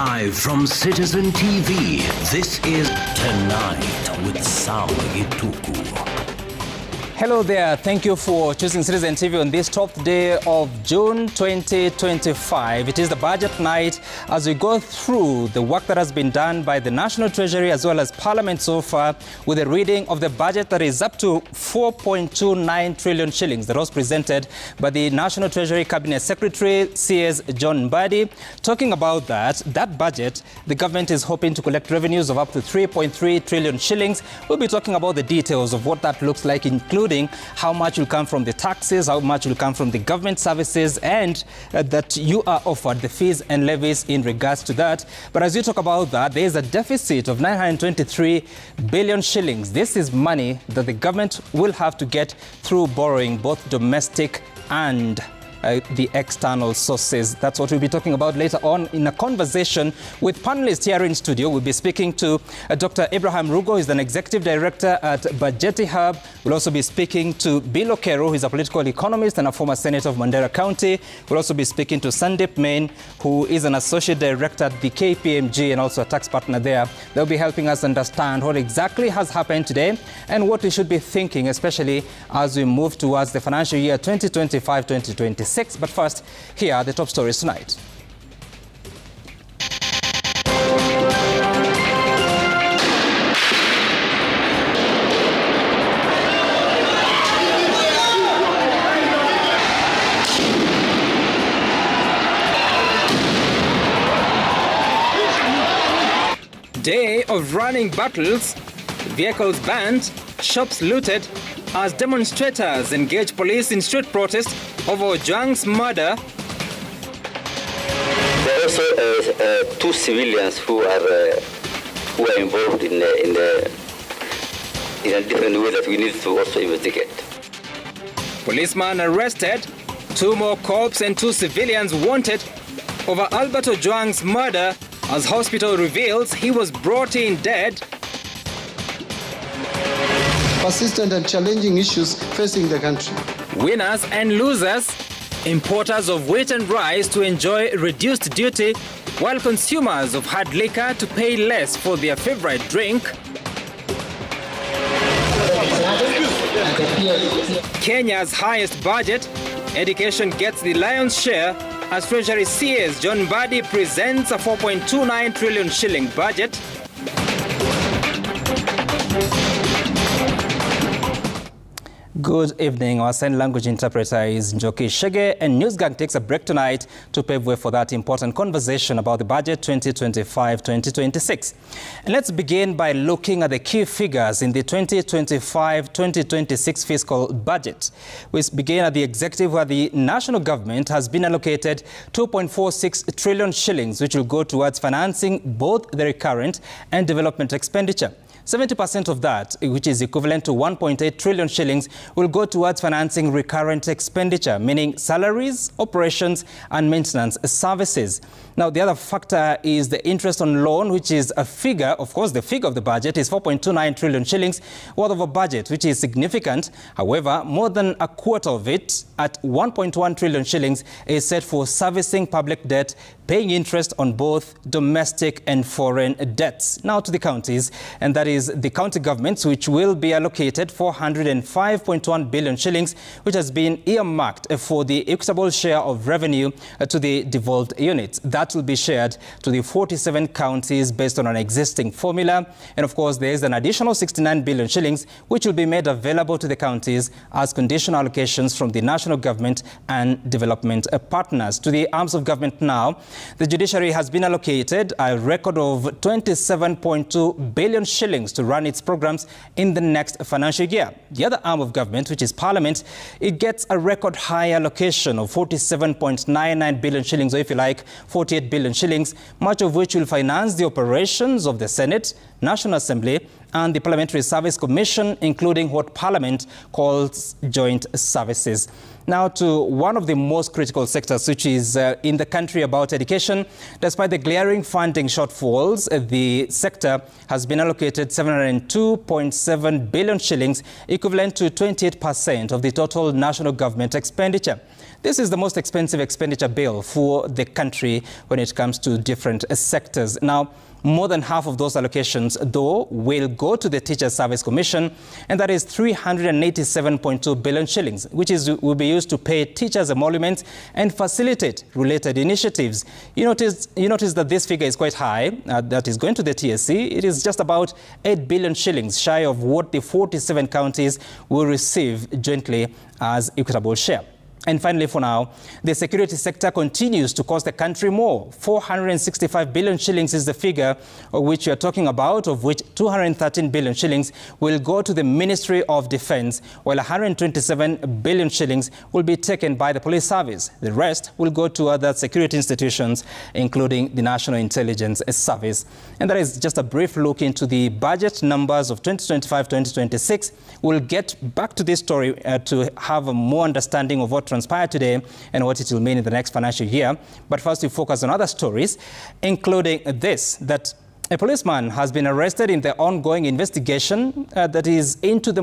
Live from Citizen TV, this is Tonight with Sam Gituku. Hello there. Thank you for choosing Citizen TV on this 12th day of June 2025. It is the budget night as we go through the work that has been done by the National Treasury as well as Parliament so far with a reading of the budget that is up to 4.29 trillion shillings that was presented by the National Treasury Cabinet Secretary CS John Mbadi. Talking about that budget, the government is hoping to collect revenues of up to 3.3 trillion shillings. We'll be talking about the details of what that looks like, including how much will come from the taxes, how much will come from the government services, and that you are offered the fees and levies in regards to that. But as you talk about that, there is a deficit of 923 billion shillings. This is money that the government will have to get through borrowing, both domestic and the external sources. That's what we'll be talking about later on in a conversation with panelists here in studio. We'll be speaking to Dr. Abraham Rugo, who's an executive director at Bajeti Hub. We'll also be speaking to Bill Okero, who is a political economist and a former senator of Mandera County. We'll also be speaking to Sandeep Main, who is an associate director at the KPMG and also a tax partner there. They'll be helping us understand what exactly has happened today and what we should be thinking, especially as we move towards the financial year 2025-2026. But first, here are the top stories tonight. Day of running battles, vehicles banned, shops looted, as demonstrators engage police in street protest over Ojwang's murder. There are also two civilians who are involved in a different way that we need to also investigate. Policeman arrested, 2 more cops and 2 civilians wanted over Albert Ojwang's murder, as hospital reveals he was brought in dead. Persistent and challenging issues facing the country. Winners and losers, importers of wheat and rice to enjoy reduced duty, while consumers of hard liquor to pay less for their favorite drink. Kenya's highest budget, education gets the lion's share as Treasury CS John Mbadi presents a 4.29 trillion shilling budget. Good evening. Our sign language interpreter is Njoki Shege, and Newsgang takes a break tonight to pave way for that important conversation about the budget 2025-2026. And let's begin by looking at the key figures in the 2025-2026 fiscal budget. We begin at the executive, where the national government has been allocated 2.46 trillion shillings, which will go towards financing both the recurrent and development expenditure. 70% of that, which is equivalent to 1.8 trillion shillings, will go towards financing recurrent expenditure, meaning salaries, operations, and maintenance services. Now, the other factor is the interest on loan, which is a figure. Of course, the figure of the budget is 4.29 trillion shillings worth of a budget, which is significant. However, more than a quarter of it, at 1.1 trillion shillings, is set for servicing public debt, paying interest on both domestic and foreign debts. Now to the counties, and that is the county governments, which will be allocated 405.1 billion shillings, which has been earmarked for the equitable share of revenue to the devolved units. That will be shared to the 47 counties based on an existing formula. And of course, there is an additional 69 billion shillings, which will be made available to the counties as conditional allocations from the national government and development partners. To the arms of government now, the judiciary has been allocated a record of 27.2 billion shillings to run its programs in the next financial year. The other arm of government, which is Parliament, it gets a record high allocation of 47.99 billion shillings, or if you like, 48 billion shillings, much of which will finance the operations of the Senate, National Assembly, and the Parliamentary Service Commission, including what Parliament calls joint services. Now to one of the most critical sectors, which is in the country, about education. Despite the glaring funding shortfalls, the sector has been allocated 702.7 billion shillings, equivalent to 28% of the total national government expenditure. this is the most expensive expenditure bill for the country when it comes to different sectors. Now, more than half of those allocations, though, will go to the Teachers Service Commission, and that is 387.2 billion shillings, which will be used to pay teachers' emoluments and facilitate related initiatives. You notice that this figure is quite high, that is going to the TSC. It is just about 8 billion shillings shy of what the 47 counties will receive jointly as equitable share. And finally, for now, the security sector continues to cost the country more. 465 billion shillings is the figure of which we are talking about, of which 213 billion shillings will go to the Ministry of Defence, while 127 billion shillings will be taken by the police service. The rest will go to other security institutions, including the National Intelligence Service. And that is just a brief look into the budget numbers of 2025-2026. We'll get back to this story to have a more understanding of what transpired today and what it will mean in the next financial year. But first, we focus on other stories, including this, that a policeman has been arrested in the ongoing investigation that is into the